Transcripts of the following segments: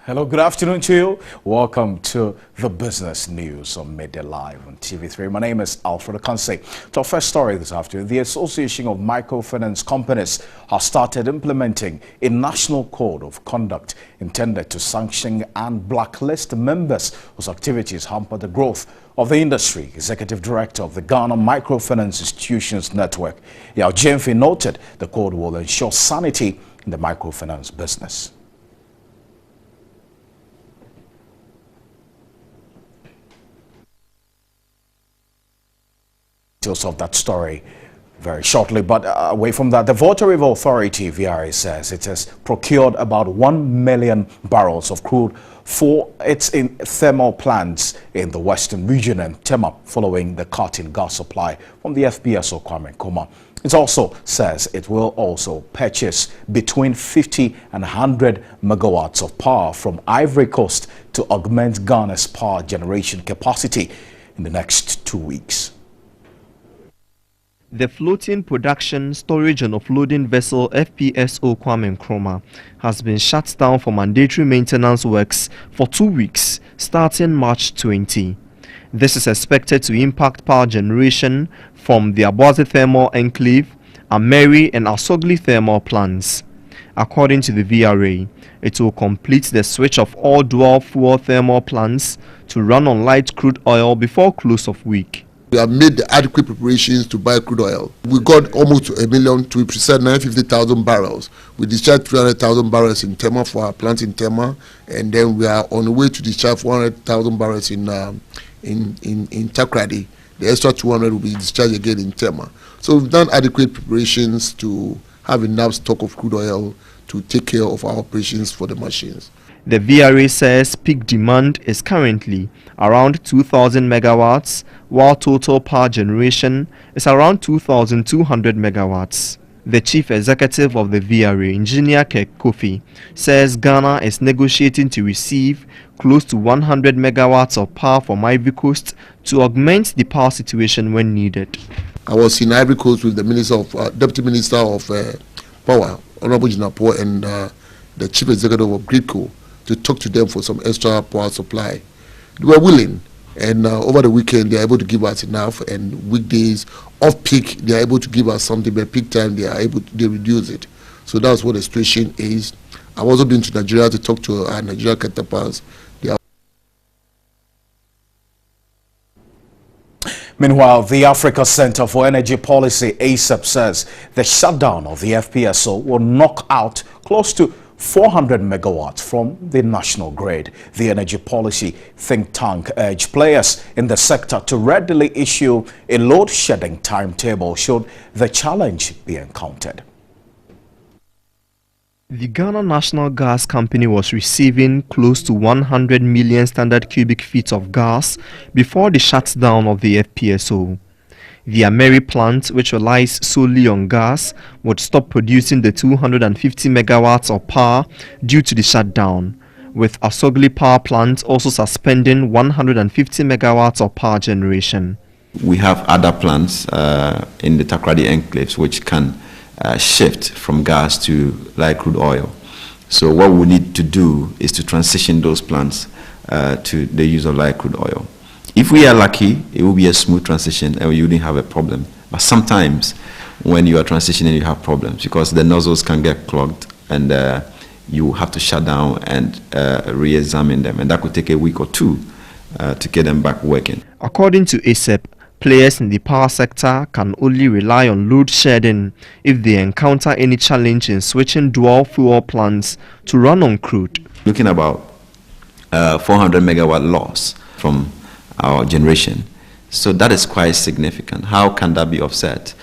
Hello, good afternoon to you. Welcome to the business news on MiddayLive on TV3. My name is Alfred Akanse. To our first story this afternoon, the Association of Microfinance Companies has started implementing a national code of conduct intended to sanction and blacklist members whose activities hamper the growth of the industry. Executive Director of the Ghana Microfinance Institutions Network, Yao Jemfi, noted the code will ensure sanity in the microfinance business. Details of that story very shortly, but away from that, the Water River Authority, VRA, says it has procured about 1 million barrels of crude for its thermal plants in the western region and Tema, following the cut in gas supply from the FPSO Kwame Nkrumah. It also says it will also purchase between 50 and 100 megawatts of power from Ivory Coast to augment Ghana's power generation capacity in the next 2 weeks. The floating production, storage and offloading vessel FPSO Kwame Nkrumah has been shut down for mandatory maintenance works for 2 weeks starting March 20. This is expected to impact power generation from the Abuazi Thermal Enclave, Ameri and Asogli thermal plants. According to the VRA, it will complete the switch of all dual-fuel thermal plants to run on light crude oil before close of week. We have made the adequate preparations to buy crude oil. We got almost 1 million, to be precise, 950,000 barrels. We discharged 300,000 barrels in Tema for our plant in Tema, and then we are on the way to discharge 400,000 barrels in Takrady. The extra 200 will be discharged again in Tema. So we've done adequate preparations to have enough stock of crude oil to take care of our operations for the machines. The VRA says peak demand is currently around 2,000 megawatts, while total power generation is around 2,200 megawatts. The chief executive of the VRA, Engineer Kek Kofi, says Ghana is negotiating to receive close to 100 megawatts of power from Ivory Coast to augment the power situation when needed. I was in Ivory Coast with the Deputy Minister of Power, Honorable Jinapo, and the Chief Executive of Gridco to talk to them for some extra power supply. They were willing, and over the weekend they are able to give us enough, and weekdays off peak they are able to give us something, but peak time they reduce it. So that's what the situation is. I've also been to Nigeria to talk to our Nigeria counterparts. Meanwhile, the Africa Center for Energy Policy, ACEP, says the shutdown of the FPSO will knock out close to 400 megawatts from the national grid. The energy policy think tank urged players in the sector to readily issue a load shedding timetable should the challenge be encountered. The Ghana National Gas Company was receiving close to 100 million standard cubic feet of gas before the shutdown of the FPSO. The Ameri plant, which relies solely on gas, would stop producing the 250 megawatts of power due to the shutdown, with Asogli power plant also suspending 150 megawatts of power generation. We have other plants in the Takrady enclaves which can shift from gas to light crude oil. So what we need to do is to transition those plants to the use of light crude oil. If we are lucky, it will be a smooth transition and you wouldn't have a problem. But sometimes when you are transitioning, you have problems because the nozzles can get clogged and you have to shut down and re-examine them. And that could take a week or two to get them back working. According to ACEP, players in the power sector can only rely on load shedding if they encounter any challenge in switching dual fuel plants to run on crude. Looking about 400 megawatt loss from our generation. So that is quite significant. How can that be offset?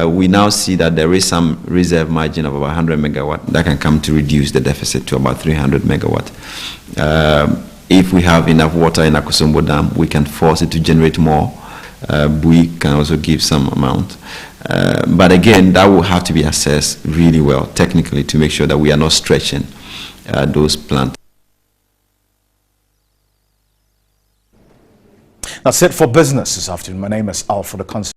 We now see that there is some reserve margin of about 100 megawatt that can come to reduce the deficit to about 300 megawatt. If we have enough water in Akosombo Dam, we can force it to generate more. We can also give some amount. But again, that will have to be assessed really well technically to make sure that we are not stretching those plants. That's it for business this afternoon. My name is Alfred Akanse.